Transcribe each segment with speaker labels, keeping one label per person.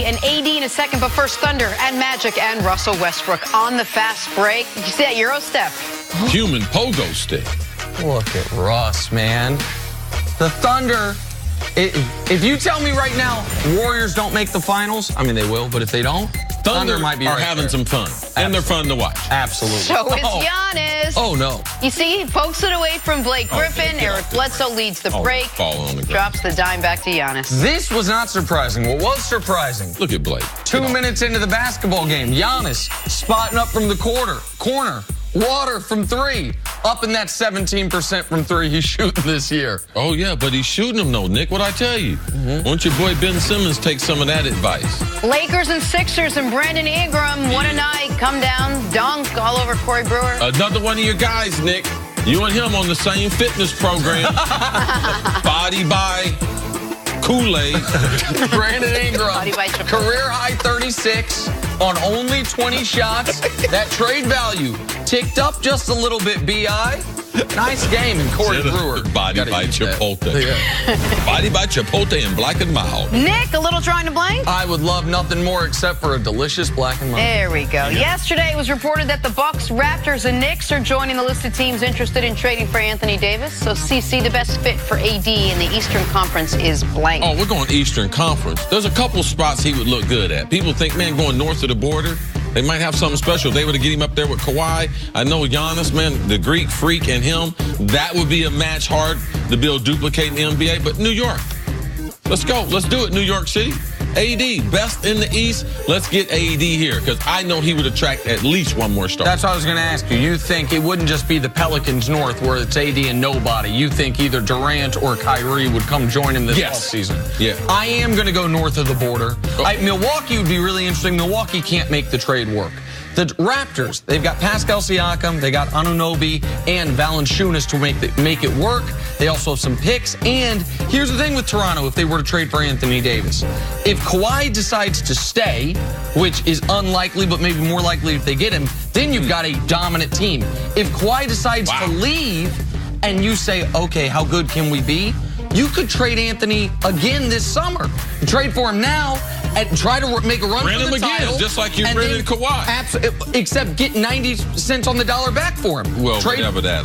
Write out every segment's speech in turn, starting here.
Speaker 1: and AD in a second, but first Thunder and Magic and Russell Westbrook on the fast break. Did you see that Euro step?
Speaker 2: Human pogo stick.
Speaker 3: Look at Russ, man. The Thunder, if you tell me right now Warriors don't make the finals, I mean, they will, but if they don't, Thunder might be
Speaker 2: are
Speaker 3: right
Speaker 2: having
Speaker 3: there.
Speaker 2: some fun. And they're fun to watch.
Speaker 3: Absolutely.
Speaker 1: So is Giannis.
Speaker 3: Oh, no.
Speaker 1: You see, he pokes it away from Blake Griffin. Eric Bledsoe leads the break.
Speaker 2: Fall on the ground.
Speaker 1: Drops the dime back to Giannis.
Speaker 3: This was not surprising. What was surprising?
Speaker 2: Look at Blake.
Speaker 3: 2 minutes into the basketball game, Giannis spotting up from the corner. Water from three. Up in that 17% from three he's shooting this year.
Speaker 2: Oh, yeah, but he's shooting them, though, Nick. What'd I tell you? Why don't your boy Ben Simmons take some of that advice?
Speaker 1: Lakers and Sixers and Brandon Ingram. What a night. Come down, dunk all over Corey Brewer.
Speaker 2: Another one of your guys, Nick. You and him on the same fitness program. Body by Kool-Aid.
Speaker 3: Brandon Ingram,
Speaker 1: Body by Chipotle.
Speaker 3: career high 36 on only 20 shots. That trade value ticked up just a little bit, B.I. Nice game, and Corey Brewer.
Speaker 2: Body by Chipotle.
Speaker 3: Yeah.
Speaker 2: Body by Chipotle and Black and Mild.
Speaker 1: Nick, a little drawing to blank?
Speaker 3: I would love nothing more except for a delicious Black and Mild.
Speaker 1: There we go. Yesterday it was reported that the Bucks, Raptors, and Knicks are joining the list of teams interested in trading for Anthony Davis. So, CC, the best fit for AD in the Eastern Conference is blank.
Speaker 2: Oh, we're going Eastern Conference. There's a couple spots he would look good at. People think, man, going north of the border, they might have something special. They were to get him up there with Kawhi. I know Giannis, man, the Greek freak, and him. That would be a match hard to build, duplicate in the NBA. But New York, let's go. Let's do it, New York City. AD, best in the East. Let's get AD here because I know he would attract at least one more star.
Speaker 3: That's what I was going to ask you. You think it wouldn't just be the Pelicans North where it's AD and nobody. You think either Durant or Kyrie would come join him this offseason.
Speaker 2: Yeah.
Speaker 3: I am going to go north of the border. Milwaukee would be really interesting. Milwaukee can't make the trade work. The Raptors, they've got Pascal Siakam, they got Anunoby and Valanciunas to make it work. They also have some picks. And here's the thing with Toronto, if they were to trade for Anthony Davis. If Kawhi decides to stay, which is unlikely, but maybe more likely if they get him, then you've got a dominant team. If Kawhi decides to leave and you say, okay, how good can we be? You could trade Anthony again this summer. Trade for him now and try to make a run for the title.
Speaker 2: Just like you rented Kawhi.
Speaker 3: Except get 90 cents on the dollar back for him.
Speaker 2: Well, whatever that.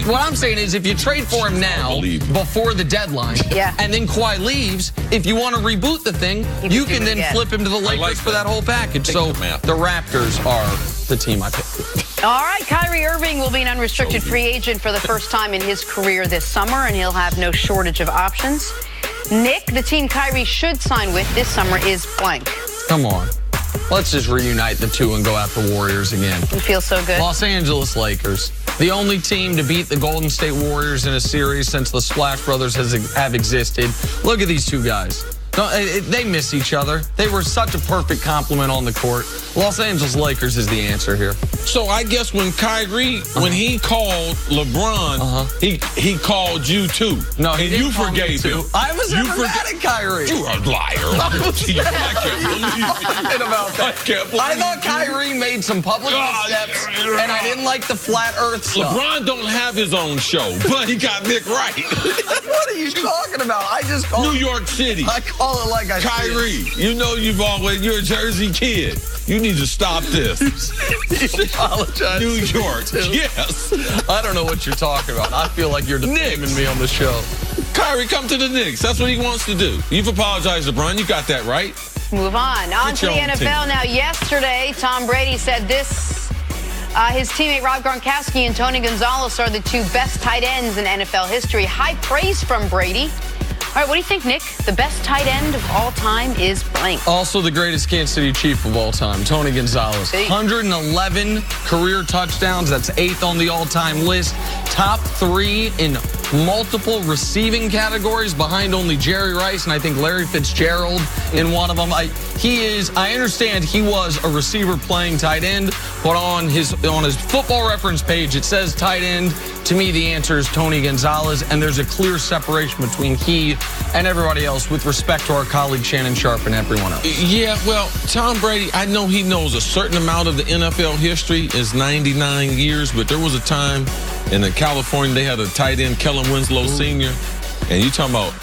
Speaker 3: What I'm saying is if you trade for him now before the deadline and then Kawhi leaves, if you want to reboot the thing, you can then flip him to the Lakers for that whole package. So the Raptors are the team I picked.
Speaker 1: All right, Kyrie Irving will be an unrestricted free agent for the first time in his career this summer, and he'll have no shortage of options. Nick, the team Kyrie should sign with this summer is blank.
Speaker 3: Come on. Let's just reunite the two and go after Warriors again.
Speaker 1: You feel so good?
Speaker 3: Los Angeles Lakers. The only team to beat the Golden State Warriors in a series since the Splash Brothers have existed. Look at these two guys. They miss each other. They were such a perfect complement on the court. Los Angeles Lakers is the answer here.
Speaker 2: So I guess when Kyrie, when he called LeBron, he called you too.
Speaker 3: No,
Speaker 2: and you forgave him.
Speaker 3: I was never mad at Kyrie.
Speaker 2: You are a liar.
Speaker 3: I thought Kyrie made some public steps, and I didn't like the flat Earth stuff.
Speaker 2: LeBron don't have his own show, but he got Nick right.
Speaker 3: What are you talking about? I just call
Speaker 2: New York City.
Speaker 3: I call it like I
Speaker 2: Kyrie, you know you're a Jersey kid. You need to stop this.
Speaker 3: Apologize.
Speaker 2: New York, yes.
Speaker 3: I don't know what you're talking about. I feel like you're defaming me on the show.
Speaker 2: Kyrie, come to the Knicks. That's what he wants to do. You've apologized to LeBron. You got that right.
Speaker 1: Move on. On to the NFL now. Yesterday, Tom Brady said this. His teammate Rob Gronkowski and Tony Gonzalez are the two best tight ends in NFL history. High praise from Brady. All right, what do you think, Nick? The best tight end of all time is blank.
Speaker 3: Also the greatest Kansas City Chief of all time, Tony Gonzalez. 111 career touchdowns. That's 8th on the all-time list. Top 3 in multiple receiving categories behind only Jerry Rice and I think Larry Fitzgerald in one of them. I understand he was a receiver playing tight end, but on his Football Reference page it says tight end. To me, the answer is Tony Gonzalez, and there's a clear separation between he and everybody else with respect to our colleague Shannon Sharp and everyone else.
Speaker 2: Yeah, well, Tom Brady, I know he knows a certain amount of the NFL history is 99 years, but there was a time in California they had a tight end, Kellen Winslow Sr., and you talking about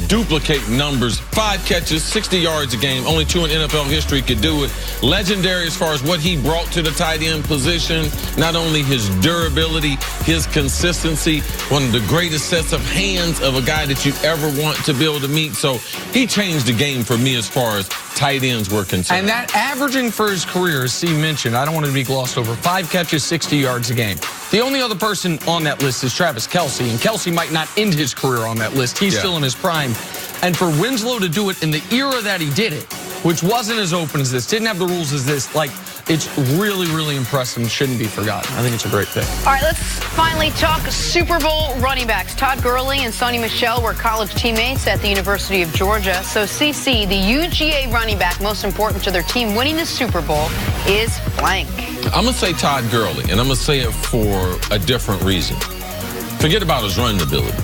Speaker 2: duplicate numbers. 5 catches, 60 yards a game. Only 2 in NFL history could do it. Legendary as far as what he brought to the tight end position. Not only his durability, his consistency. One of the greatest sets of hands of a guy that you ever want to be able to meet. So he changed the game for me as far as tight ends were concerned.
Speaker 3: And that averaging for his career, as Steve mentioned, I don't want it to be glossed over, 5 catches, 60 yards a game. The only other person on that list is Travis Kelce, and Kelce might not end his career on that list. He's still in his prime. And for Winslow to do it in the era that he did it, which wasn't as open as this, didn't have the rules as this, like, it's really, really impressive and shouldn't be forgotten. I think it's a great pick.
Speaker 1: All right, let's finally talk Super Bowl running backs. Todd Gurley and Sonny Michel were college teammates at the University of Georgia. So, CC, the UGA running back most important to their team winning the Super Bowl is blank.
Speaker 2: I'm going to say Todd Gurley, and I'm going to say it for a different reason. Forget about his running ability.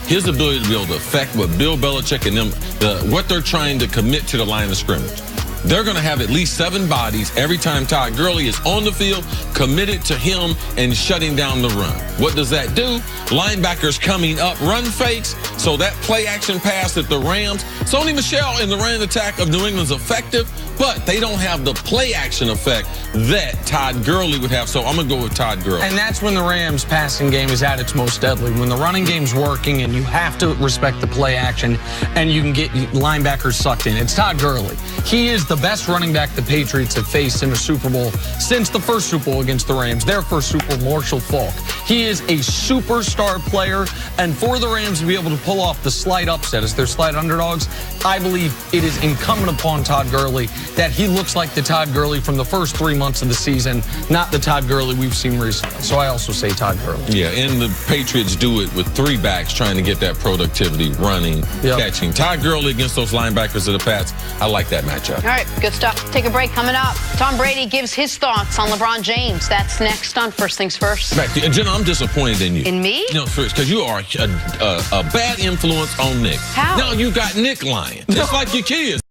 Speaker 2: His ability to be able to affect what Bill Belichick and them, what they're trying to commit to the line of scrimmage. They're going to have at least 7 bodies every time Todd Gurley is on the field, committed to him and shutting down the run. What does that do? Linebackers coming up, run fakes. So that play action pass at the Rams, Sonny Michel in the running attack of New England's effective, but they don't have the play action effect that Todd Gurley would have. So I'm going to go with Todd Gurley.
Speaker 3: And that's when the Rams passing game is at its most deadly. When the running game's working and you have to respect the play action and you can get linebackers sucked in. It's Todd Gurley. He is the best running back the Patriots have faced in a Super Bowl since the first Super Bowl against the Rams, their first Super Bowl, Marshall Faulk. He is a superstar player, and for the Rams to be able to pull off the slight upset as their slight underdogs, I believe it is incumbent upon Todd Gurley that he looks like the Todd Gurley from the first 3 months of the season, not the Todd Gurley we've seen recently. So I also say Todd Gurley.
Speaker 2: Yeah, and the Patriots do it with 3 backs trying to get that productivity, running, catching. Todd Gurley against those linebackers of the Pats, I like that matchup.
Speaker 1: All right, good stuff. Take a break. Coming up, Tom Brady gives his thoughts on LeBron James. That's next on First Things First.
Speaker 2: Back to you. And Jenna, I'm disappointed in you.
Speaker 1: In me?
Speaker 2: No, first, because you are a bad influence on Nick.
Speaker 1: How?
Speaker 2: Now you got Nick lying. Just like your kids.